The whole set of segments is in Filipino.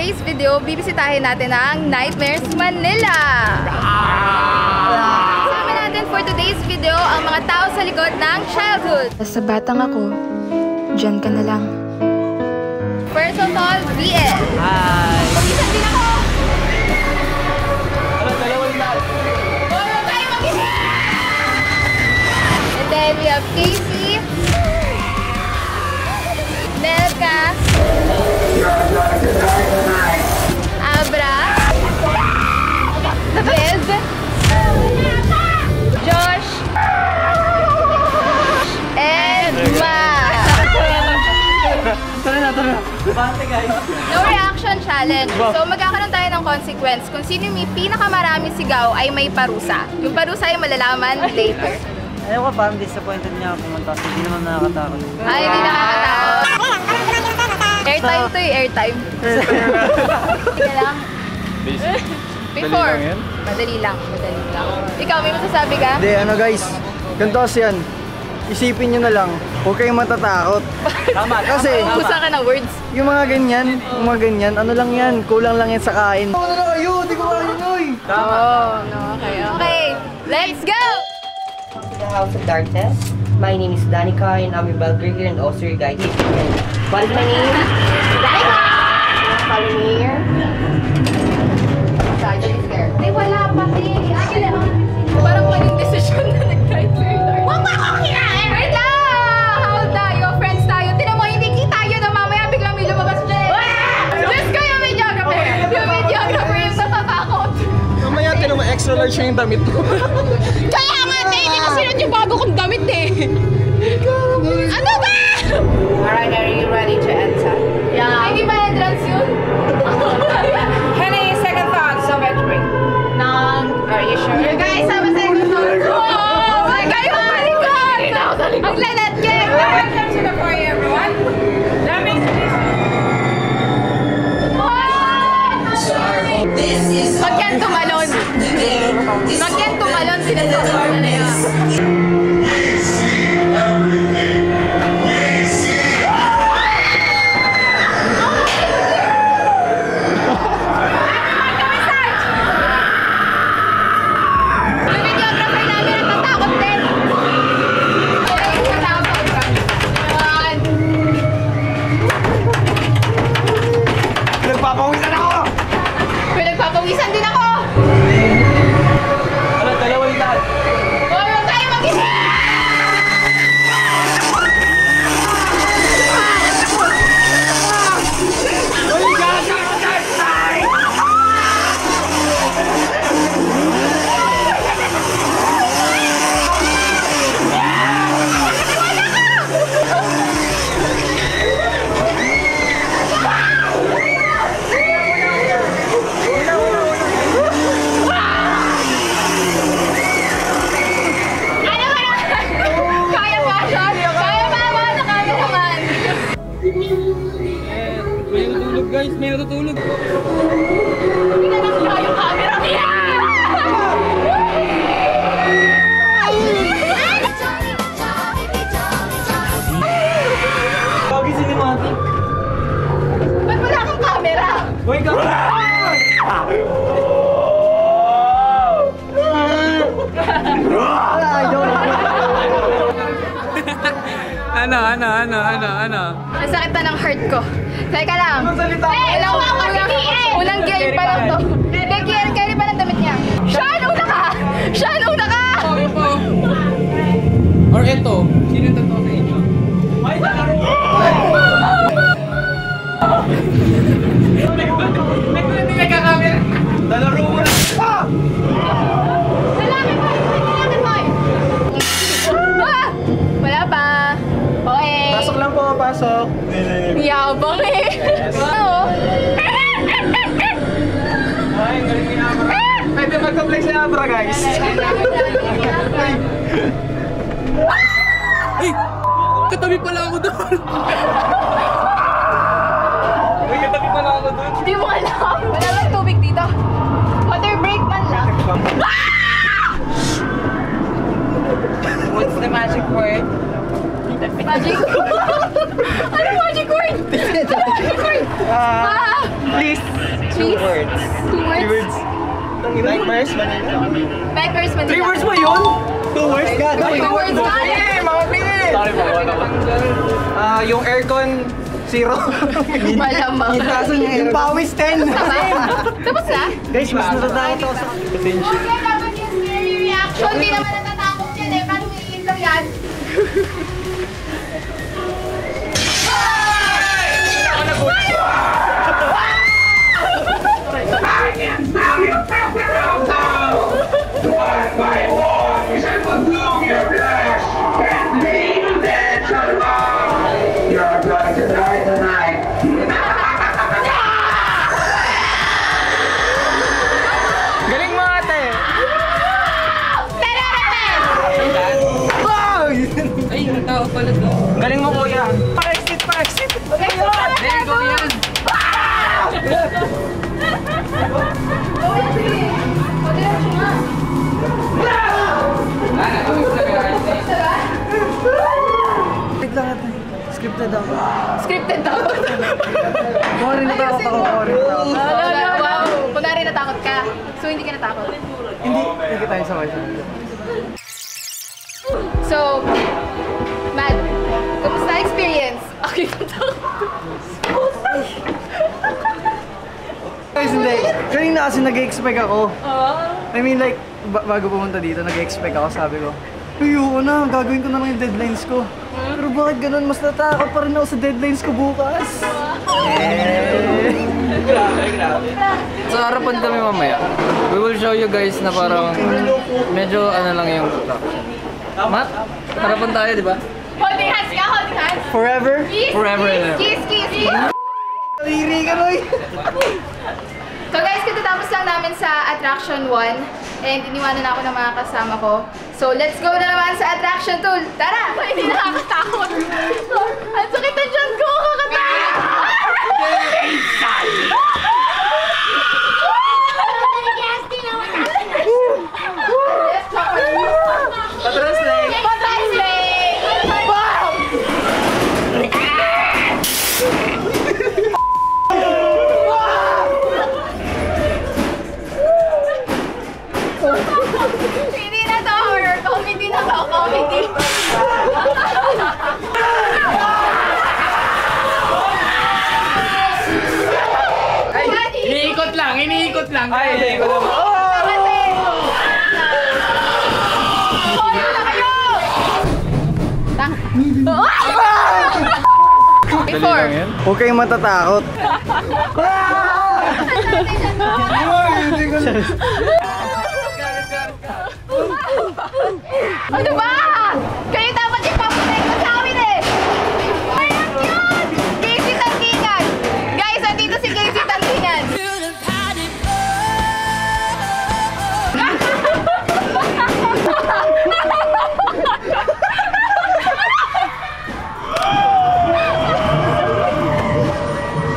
today's video, bibisitahin natin ang Nightmares Manila. Kasama natin for today's video ang mga tao sa likod ng childhood. Sa batang ako, dyan ka na lang. First of all, BL. Hi! Mag-isa din ako! Ano, dalawang lahat? Wala tayo mag-isa! And then we have Casey, Melka, Abra, Liz, Josh, and Ma. Tara na. Bante guys. No reaction challenge. So magkakaroon tayo ng consequence. Kung sino yung may pinakamarami sigaw ay may parusa. Yung parusa ay malalaman later. Ayaw ko, parang disappointed niya ako pumunta. Hindi naman nakakatakot. Ay, hindi nakakatakot. Airtime to eh, airtime. Sige lang. Before. Madali lang. Ikaw, may masasabi ka? Hindi, ano guys, ganito kasi yan. Isipin nyo na lang, huwag kayong matatakot. Tama. Kasi, Kusa ka ng words. yung mga ganyan, ano lang yan, kulang lang yan sa kain. Ano na kayo? Di ko kain, oy! Oh, no, okay, let's go! To the House of Darkness. My name is Danica and I'm your bell here and also your guide. What is my name? Danica! Follow me here. Ay, wala pati. Parang maling desisyon na nag-guide for your dark. Huwag mo akong kirain! Wait lang! How tayo? Friends tayo. Tinan mo, hindi kita yun na mamaya biglang may lumabas dyan. Diyos ko yung videographer! Yung videographer yung natatakot. Mamaya, tinan mo, extra large yung damit mo. Kaya nga, hindi ko sinunod yung bago kong damit eh. Ano ba? Alright, are you ready to enter? Yeah. Hindi ba entrance yun? Any second thoughts of entering? None. Are you sure? You guys have a second thought. Oh my God, yung malikot! Ang lalat kaya! Welcome to the party, everyone. That makes it Wag yan tumalon. Wag yan tumalon, sinasabi na yan. Yung videographer namin natatakot din. Okay, natatakot ka. Yan. Nagpapawisan ako! Pinagpapawisan din ako. Ano, dalawang lahat? Huwag tayo mag-isa! Kaya ba, Sean? Kaya ba, mga nakameraman? May natutulog guys, may natutulog. Pinanang niya yung camera niya! Pagi cinematic. Ba't wala kang camera? Uy, ka! Ano? Ang sakit na ng heart ko. Teka lang. Unang gear pa lang to. Hindi, gear pa lang damit niya. Sean, una ka! Sean, una ka! Or eto, sino yung totoo sa inyo? May talaro! May nagkakamera! Talaro mo na! Lalaki mo! Lalaki mo! Ah! Wala pa. Okay. Pasok lang po, pasok. Yabang eh. Ano? Ay, galing ni Abra. Pwede magka-flex si Abra, guys. Ay! Katabi pala ako doon! Uy, katabi pala ako doon! Hindi mo alam. Wala lang tubig dito. Water break man lang. What's the magic word? Magic? Ano magic word? Magic word? Please. Please? Words. 2 words? Nightmares, Manila. Nightmares Manila. 3 words ba yun? 2 words? God, 2 words ba? mga pili! Sorry po, yung aircon, 0. Malamang. Yung pawis, 10. Tapos na? Guys, mas natatakot ako sa potential. Okay, dapat yung scary reaction. Hindi naman natatakot yan eh. Paano umiiin lang yan? You're going to die tonight. Galing mo ate! Ay, may tao pala to. Galing mo kuya! Pa-exit! Pa-exit! There you go yan. Wait lang ate. Scripted ako. Scripted daw. Sorry, natakot ako. Sorry, natakot. Wow. Kunwari natakot ka. So hindi ka natakot. Hindi tayo sabay. So, Matt, kamusta experience? Okay, natakot. Guys, hindi. Kanina kasi nag-expect ako. I mean like, bago pumunta dito, nag-expect ako, sabi ko, ayoko na, gagawin ko na lang yung deadlines ko. Pero bakit ganun? Mas natakot pa rin ako sa deadlines ko bukas. Sa harapan kami mamaya. We will show you guys na parang medyo ano lang yung Matt, harapan tayo, di ba? Holding hands ka, holding hands. Forever? Kiss, Forever and ever. kiss, kiss, kiss. Riri ka, Roy! So guys, katatapos lang namin sa Attraction 1 and iniwanan ako ng mga kasama ko. So let's go na naman sa Attraction 2. Tara! Hindi nakakatakot. Ang sakit na dyan ko! Kakatakot! Patras na eh! Patay Slay! Wow! Hindi na to horror. Comedy na to. Comedy. Iniikot lang, iniikot lang. Ay, hindi ko naman. Horror na kayo! Before. Huwag kayong matatakot. Ano ba? Kayo dapat ipapatay ko sa amin eh! Ayan yun! Casey Tantingan! Guys, andito si Casey Tantingan!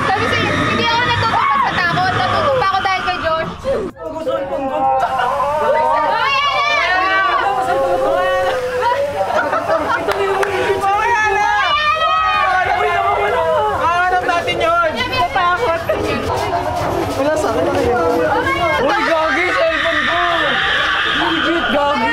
Sabi sa'yo, hindi ako natutupa sa takot. Natutupa ako dahil kay Josh. Kahanap natin yun! Wala sa akin na kayo. Uy, gagi! Cellphone ko! Legit, gagi!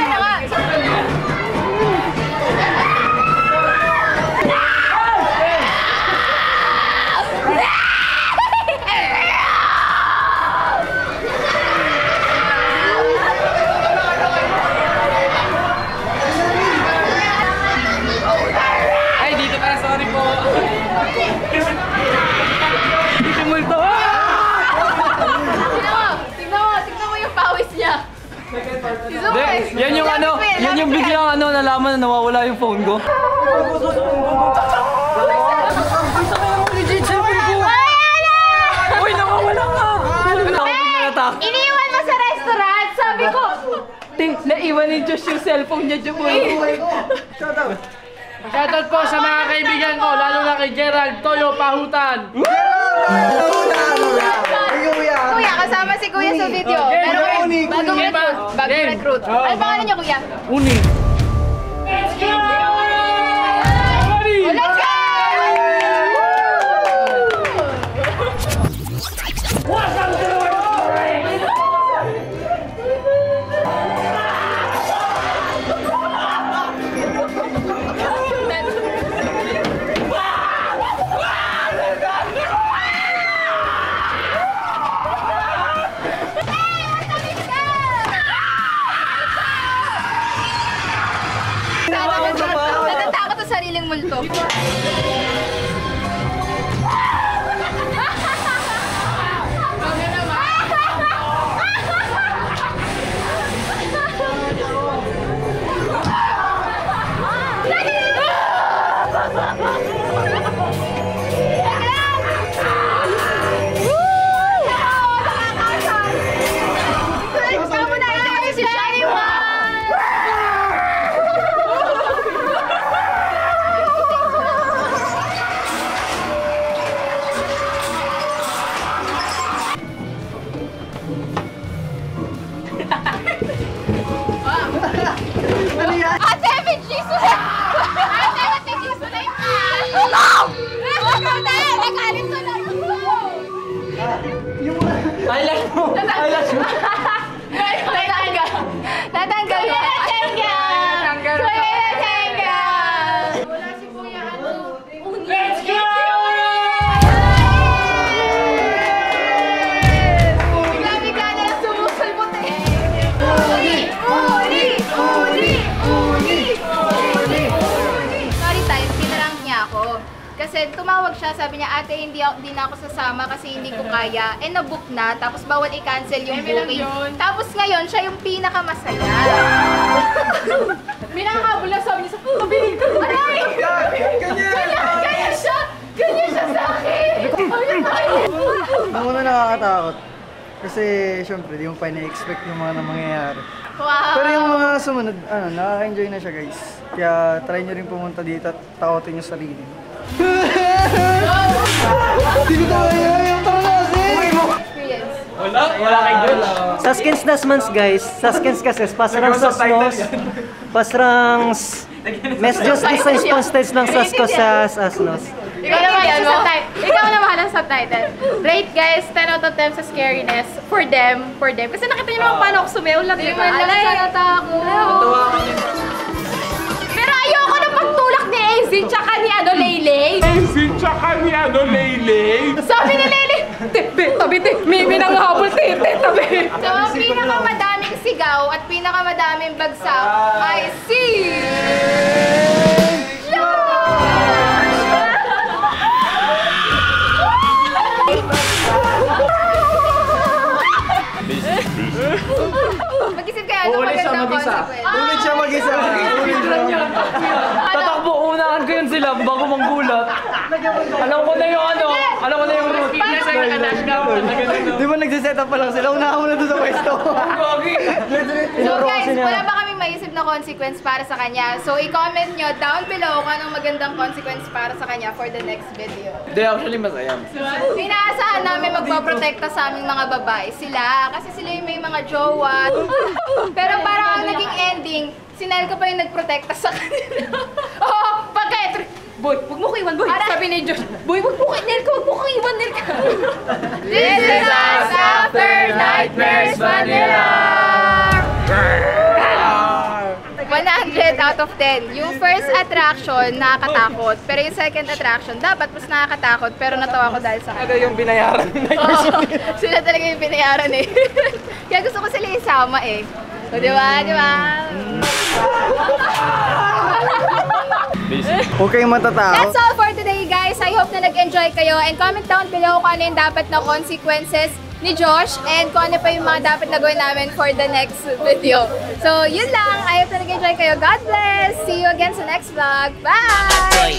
Ay, dito ka, sorry po. Dito multo! Tignan mo yung pawis niya. Yan yung ano, yan yung biglang ano, nalaman na nawawala yung phone ko. Uy, nawawala ka! Iniwan mo sa restaurant, sabi ko. Naiwan ni Josh yung cellphone niya, Juboy. Shoutout po sa mga kaibigan ko, lalo na kay Gerald Toyo Pahutan. Kuya, kasama si Kuya sa video. Pero bagong recruit. Bagong recruit. Ano pangalan niyo, Kuya? Uni. Yay! sariling multo. Eyelash mo! Eyelash mo! Natanggal mo! Natanggal! Wala si Kuya ano. Let's go! Bigla na lang sumusulpot eh. Uli! Sorry tayo, pinarang niya ako. Kasi tumawag siya, sabi niya, ate, hindi na ako sasama kasi hindi ko kaya. Eh, nabook na, tapos bawal i-cancel yung booking. Tapos ngayon, siya yung pinakamasaya. Minakabol lang, sabi niya sa pabili ko. Aray! Ganyan siya! Ganyan siya sa akin! Ang una nakakatakot. Kasi, syempre, di mo pa na-expect yung mga mangyayari. Wow! Pero yung mga sumunod, nakaka-enjoy na siya, guys. Kaya, try nyo rin pumunta dito at takotin yung sarili. Hindi ko tayo yung Experience. Wala kay George. Saskins Dasmans guys, Saskins kasi pasrang sasnos, pasrang messages designs postage ng saskos sa asnos. Ikaw na mahal ang subtitle. Rate guys, 10 out of 10 sa scariness. For them. Kasi nakita niyo naman paano ako sumiulat, di ba? Alay! Pero ayoko na pagtulak ni Azin tsaka ni Leyley. Sabi ni Leyley, tabi, may pinanghabol, tabi. So, ang pinakamadaming sigaw at pinakamadaming bagsak ay si... Mag-isip kaya ano magandang consequence. Ulit siya mag-isa. Tatakbo, unahan ko yun sila bago manggulat. Alam ko na yung route. Di ba nagsiset up pa lang sila? Unahan mo na doon sa pwesto. So guys, wala ba kaming maisip na consequence para sa kanya? So i-comment nyo down below kung anong magandang consequence para sa kanya for the next video. Hindi, actually masaya. Inaasahan namin magpaprotekta sa aming mga babae. Sila, kasi sila yung may mga jowa. Pero parang ang naging ending, si Nel pa yung nagprotekta sa kanila. Pagka Boy, huwag mo ko iwan, boy. Sabi ni Josh, boy, huwag mo ko iwan, Nel ka. This is us after Nightmares Vanilla! 100 out of 10. Yung first attraction, nakakatakot. Pero yung second attraction, dapat mas nakakatakot. Pero natawa ko dahil sa Ano yung binayaran? sila talaga yung binayaran eh. Kaya gusto ko sila isama eh. O, di ba? Huwag kayong matatakot. That's all for today, guys. I hope na nag-enjoy kayo. And comment down below kung ano yung dapat na consequences ni Josh and kung ano pa yung mga dapat na gawin namin for the next video. So, yun lang. I hope na nag-enjoy kayo. God bless! See you again sa next vlog. Bye!